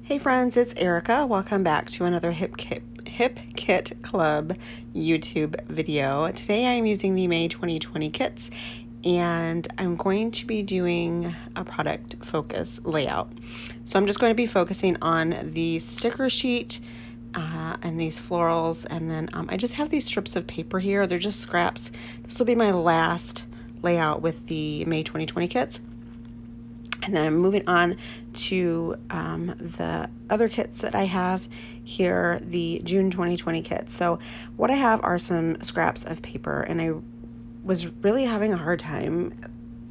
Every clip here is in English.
Hey friends, it's Erica. Welcome back to another Hip Kit Club YouTube video. Today I'm using the May 2020 kits and I'm going to be doing a product focus layout. So I'm just going to be focusing on the sticker sheet and these florals, and then I just have these strips of paper here. They're just scraps. This will be my last layout with the May 2020 kits. And then I'm moving on to the other kits that I have here, the June 2020 kits. So what I have are some scraps of paper, and I was really having a hard time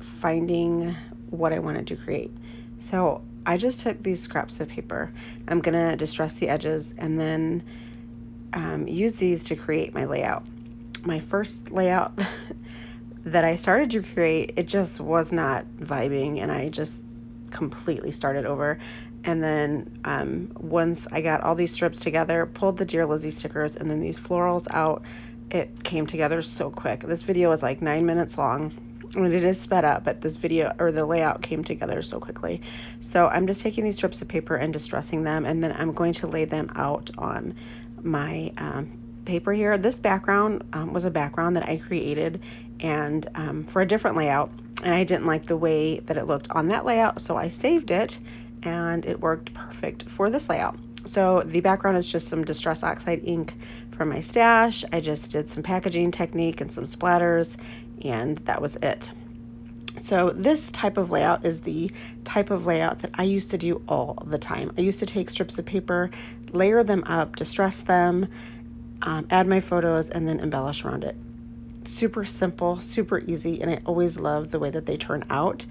finding what I wanted to create. So I just took these scraps of paper. I'm gonna distress the edges and then use these to create my layout. My first layout that I started to create, it just was not vibing, and I just completely started over. And then once I got all these strips together, pulled the Dear Lizzie stickers and then these florals out, it came together so quick. This video is like 9 minutes long. I mean, it is sped up, but this video or the layout came together so quickly. So I'm just taking these strips of paper and distressing them, and then I'm going to lay them out on my paper here. This background was a background that I created and for a different layout, and I didn't like the way that it looked on that layout, so I saved it and it worked perfect for this layout. So the background is just some Distress Oxide ink from my stash. I just did some packaging technique and some splatters, and that was it. So this type of layout is the type of layout that I used to do all the time. I used to take strips of paper, layer them up, distress them, add my photos, and then embellish around it. Super simple, super easy, and I always love the way that they turn out.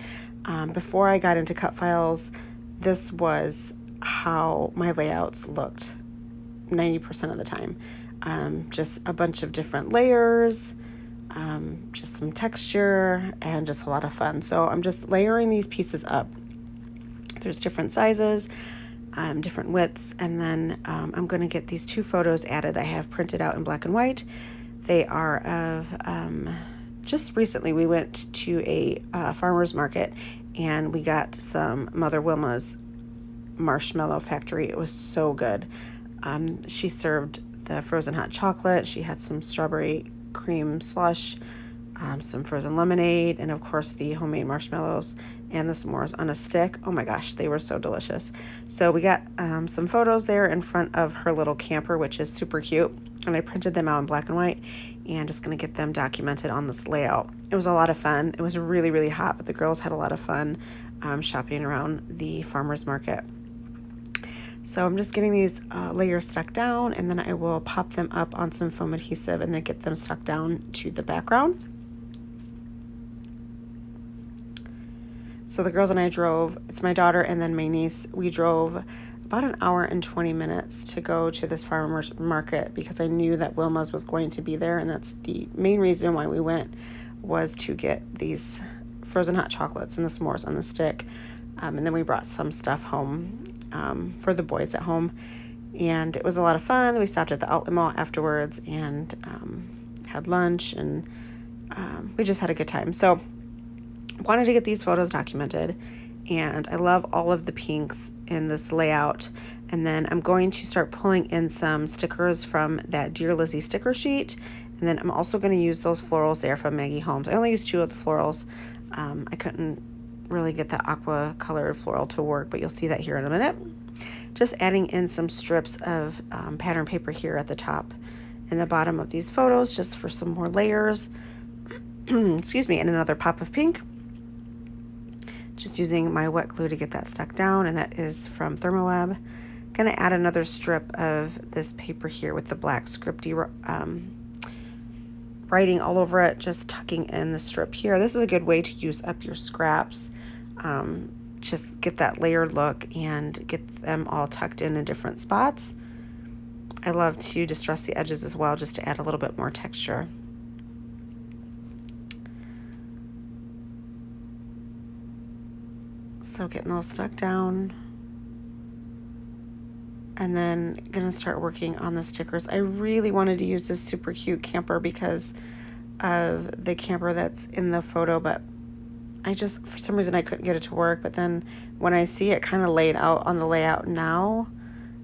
Before I got into cut files, this was how my layouts looked 90% of the time. Just a bunch of different layers, just some texture, and just a lot of fun. So I'm just layering these pieces up. There's different sizes, different widths, and then I'm going to get these two photos added. I have printed out in black and white. They are of just recently we went to a farmer's market and we got some Mother Wilma's marshmallow factory. It was so good. She served the frozen hot chocolate. She had some strawberry cream slush, some frozen lemonade, and of course the homemade marshmallows and the s'mores on a stick. Oh my gosh, they were so delicious. So we got some photos there in front of her little camper, which is super cute. And I printed them out in black and white and just going to get them documented on this layout. It was a lot of fun. It was really, really hot, but the girls had a lot of fun shopping around the farmer's market. So I'm just getting these layers stuck down, and then I will pop them up on some foam adhesive and then get them stuck down to the background. So the girls and I drove, it's my daughter and then my niece, we drove about an hour and 20 minutes to go to this farmer's market because I knew that Wilma's was going to be there, and that's the main reason why we went, was to get these frozen hot chocolates and the s'mores on the stick. And then we brought some stuff home for the boys at home, and it was a lot of fun. We stopped at the outlet mall afterwards and had lunch, and we just had a good time. So wanted to get these photos documented, and I love all of the pinks in this layout. And then I'm going to start pulling in some stickers from that Dear Lizzie sticker sheet, and then I'm also going to use those florals there from Maggie Holmes. I only used 2 of the florals. I couldn't really get the aqua colored floral to work, but you'll see that here in a minute. Just adding in some strips of pattern paper here at the top and the bottom of these photos just for some more layers. Excuse me, and another pop of pink. Just using my wet glue to get that stuck down, and that is from Thermoweb. Gonna add another strip of this paper here with the black scripty writing all over it, just tucking in the strip here. This is a good way to use up your scraps. Just get that layered look and get them all tucked in different spots. I love to distress the edges as well, just to add a little bit more texture. So getting those stuck down, and then gonna start working on the stickers. I really wanted to use this super cute camper because of the camper that's in the photo, but I just, for some reason, I couldn't get it to work. But then when I see it kind of laid out on the layout now,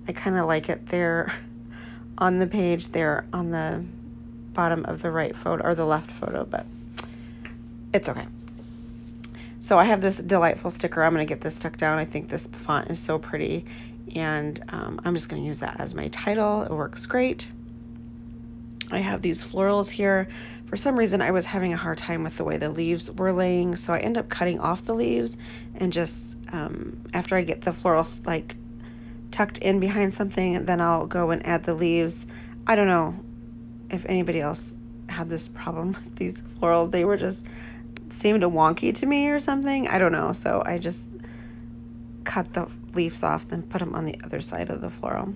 I kind of like it there on the page there on the bottom of the right photo or the left photo, but it's okay. So I have this delightful sticker. I'm going to get this stuck down. I think this font is so pretty, and I'm just going to use that as my title. It works great. I have these florals here. For some reason, I was having a hard time with the way the leaves were laying, so I end up cutting off the leaves and just, after I get the florals like tucked in behind something, then I'll go and add the leaves. I don't know if anybody else had this problem with these florals. They were just seemed wonky to me or something. I don't know. So I just cut the leaves off, then put them on the other side of the floral.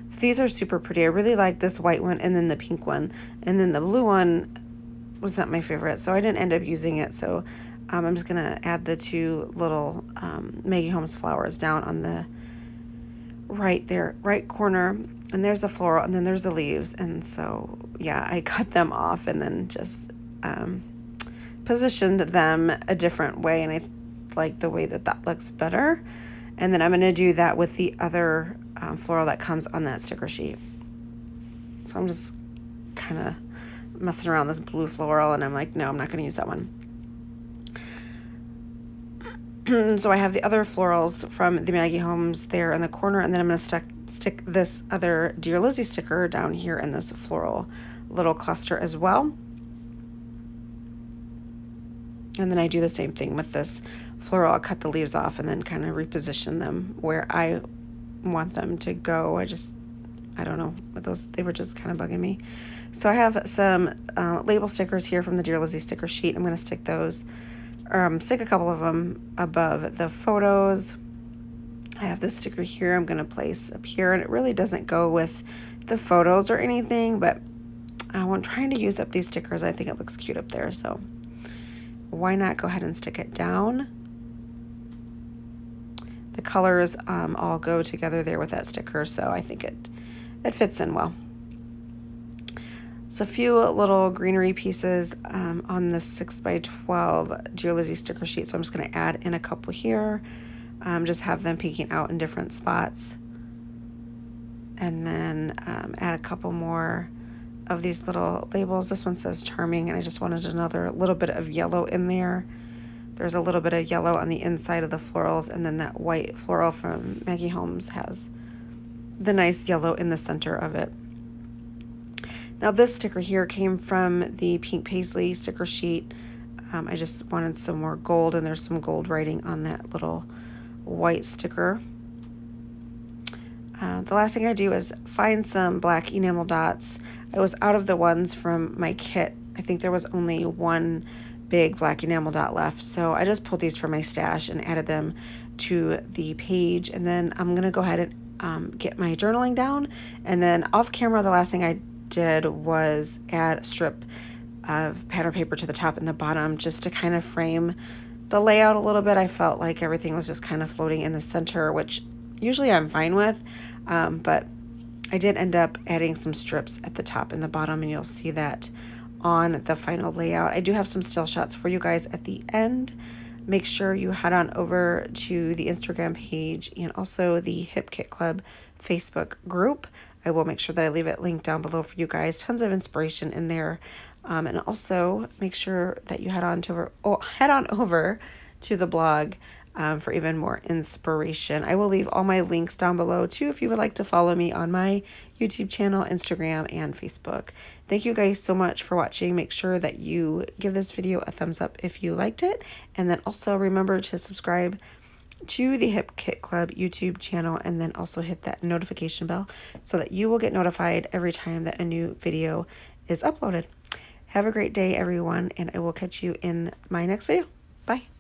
So these are super pretty. I really like this white one and then the pink one. And then the blue one was not my favorite, so I didn't end up using it. So I'm just going to add the two little Maggie Holmes flowers down on the right corner. And there's the floral, and then there's the leaves. And so, yeah, I cut them off and then just positioned them a different way, and I like the way that that looks better. And then I'm going to do that with the other floral that comes on that sticker sheet. So I'm just kind of messing around this blue floral, and I'm like, no, I'm not going to use that one. So I have the other florals from the Maggie Holmes there in the corner, and then I'm going to stick this other Dear Lizzie sticker down here in this floral little cluster as well. And then I do the same thing with this floral. I'll cut the leaves off and then kind of reposition them where I want them to go. I don't know, but they were just kind of bugging me. So I have some label stickers here from the Dear Lizzie sticker sheet. I'm going to stick those, stick a couple of them above the photos. I have this sticker here I'm going to place up here, and it really doesn't go with the photos or anything, but I'm trying to use up these stickers. I think it looks cute up there, so why not go ahead and stick it down. The colors all go together there with that sticker, so I think it fits in well. So a few little greenery pieces on the 6x12 Dear Lizzie sticker sheet, so I'm just going to add in a couple here. Just have them peeking out in different spots, and then add a couple more of these little labels. This one says Charming, and I just wanted another little bit of yellow in there. There's a little bit of yellow on the inside of the florals, and then that white floral from Maggie Holmes has the nice yellow in the center of it. Now this sticker here came from the Pink Paisley sticker sheet. I just wanted some more gold, and there's some gold writing on that little white sticker. The last thing I do is find some black enamel dots. I was out of the ones from my kit. I think there was only one big black enamel dot left, so I just pulled these from my stash and added them to the page. And then I'm gonna go ahead and get my journaling down, and then off camera the last thing I did was add a strip of pattern paper to the top and the bottom just to kind of frame the layout a little bit. I felt like everything was just kind of floating in the center, which usually I'm fine with, but I did end up adding some strips at the top and the bottom, and you'll see that on the final layout. I do have some still shots for you guys at the end. Make sure you head on over to the Instagram page and also the Hip Kit Club Facebook group. I will make sure that I leave it linked down below for you guys. Tons of inspiration in there. And also make sure that you head on over to the blog for even more inspiration. I will leave all my links down below too if you would like to follow me on my YouTube channel, Instagram, and Facebook. Thank you guys so much for watching. Make sure that you give this video a thumbs up if you liked it, and then also remember to subscribe to the Hip Kit Club YouTube channel, and then also hit that notification bell so that you will get notified every time that a new video is uploaded. Have a great day, everyone, and I will catch you in my next video. Bye.